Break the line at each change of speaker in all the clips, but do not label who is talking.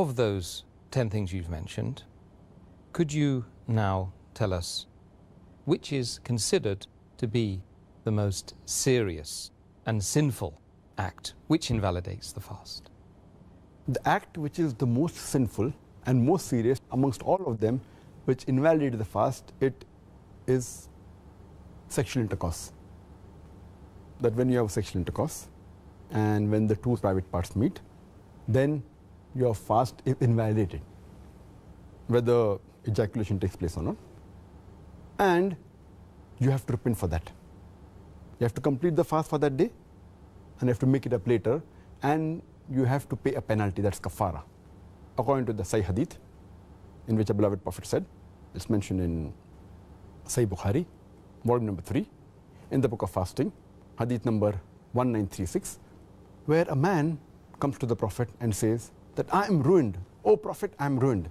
of those 10 things you've mentioned, could you now tell us which is considered to be the most serious and sinful act which invalidates the fast?
The act which is the most sinful and most serious amongst all of them which invalidates the fast, it is sexual intercourse. That when you have sexual intercourse and when the two private parts meet, then your fast is invalidated, whether ejaculation takes place or not. And you have to repent for that. You have to complete the fast for that day and you have to make it up later, and you have to pay a penalty, that's kafara. According to the Sahih Hadith, in which a beloved Prophet said, it's mentioned in Sahih Bukhari, volume number 3, in the book of fasting, Hadith number 1936, where a man comes to the Prophet and says that I am ruined. Oh Prophet, I am ruined.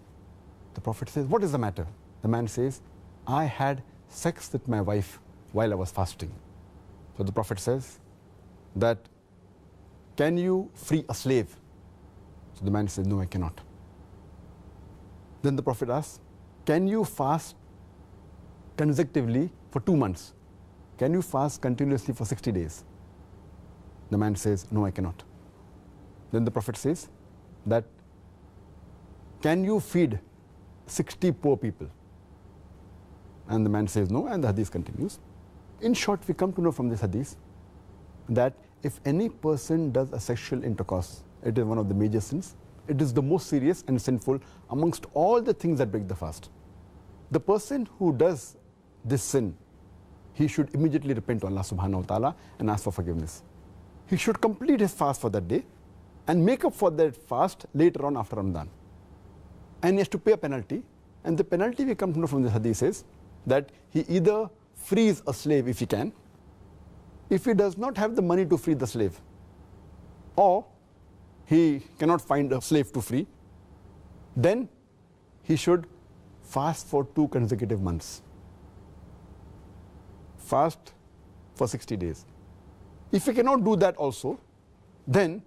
The Prophet says, what is the matter? The man says, I had sex with my wife while I was fasting. So the Prophet says that, can you free a slave? So the man says, no, I cannot. Then the Prophet asks, can you fast consecutively for 2 months? Can you fast continuously for 60 days? The man says, no, I cannot. Then the Prophet says that, can you feed 60 poor people? And the man says no, and the hadith continues. In short, we come to know from this hadith that if any person does a sexual intercourse, it is one of the major sins. It is the most serious and sinful amongst all the things that break the fast. The person who does this sin, he should immediately repent to Allah subhanahu wa ta'ala and ask for forgiveness. He should complete his fast for that day and make up for that fast later on after Ramadan. And he has to pay a penalty, and the penalty we come to know from this hadith is that he either frees a slave if he can, if he does not have the money to free the slave, or he cannot find a slave to free, then he should fast for 2 consecutive months. Fast for 60 days. If he cannot do that also, then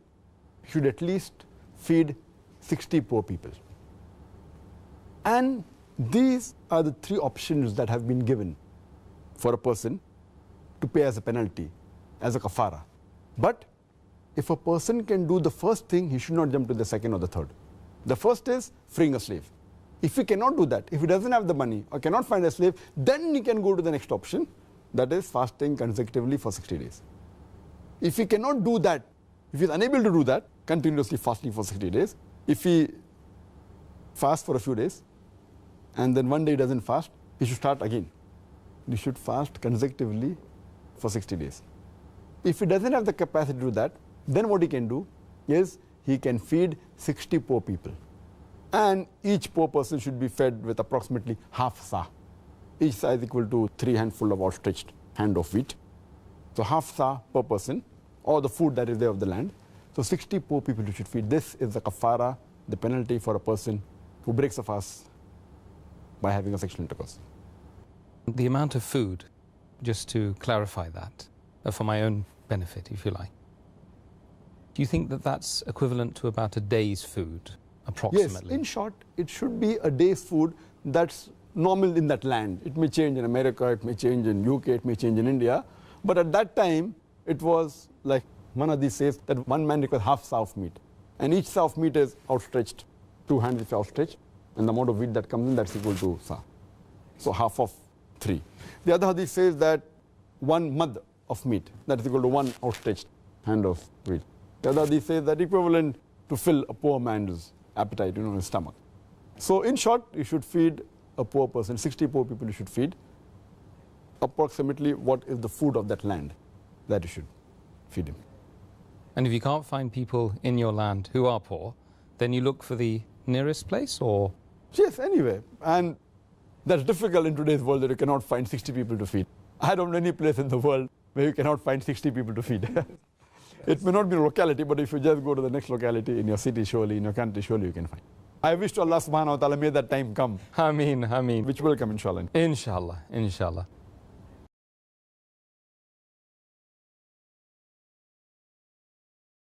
he should at least feed 60 poor people. And these are the 3 options that have been given for a person to pay as a penalty, as a kafara. But if a person can do the first thing, he should not jump to the second or the third. The first is freeing a slave. If he cannot do that, if he doesn't have the money or cannot find a slave, then he can go to the next option, that is fasting consecutively for 60 days. If he cannot do that, if he is unable to do that, continuously fasting for 60 days, if he fasts for a few days and then one day he doesn't fast, he should start again. He should fast consecutively for 60 days. If he doesn't have the capacity to do that, then what he can do is he can feed 60 poor people. And each poor person should be fed with approximately half sa. Each sa is equal to 3 handfuls of outstretched hand of wheat. So half sa per person, or the food that is there of the land. So 60 poor people you should feed. This is the kafara, the penalty for a person who breaks a fast by having a sexual intercourse.
The amount of food, just to clarify that, for my own benefit, if you like, do you think that that's equivalent to about a day's food, approximately?
Yes, in short, it should be a day's food that's normal in that land. It may change in America, it may change in UK, it may change in India. But at that time, it was like Manadi says that one man requires half sa of meat. And each sa of meat is outstretched, 2 hands is outstretched. And the amount of wheat that comes in, that's equal to sa. So half of 3. The other hadith says that 1 mud of meat, that is equal to 1 outstretched hand of wheat. The other hadith says that equivalent to fill a poor man's appetite, his stomach. So in short, you should feed a poor person, 60 poor people you should feed. Approximately what is the food of that land that you should feed him.
And if you can't find people in your land who are poor, then you look for the nearest place, or?
Yes, anyway. And that's difficult in today's world that you cannot find 60 people to feed. I don't know any place in the world where you cannot find 60 people to feed. It may not be a locality, but if you just go to the next locality in your city, surely, in your country, surely you can find. I wish to Allah subhanahu wa ta'ala may that time come.
Ameen, ameen.
Which will come, inshallah.
Inshallah, inshallah.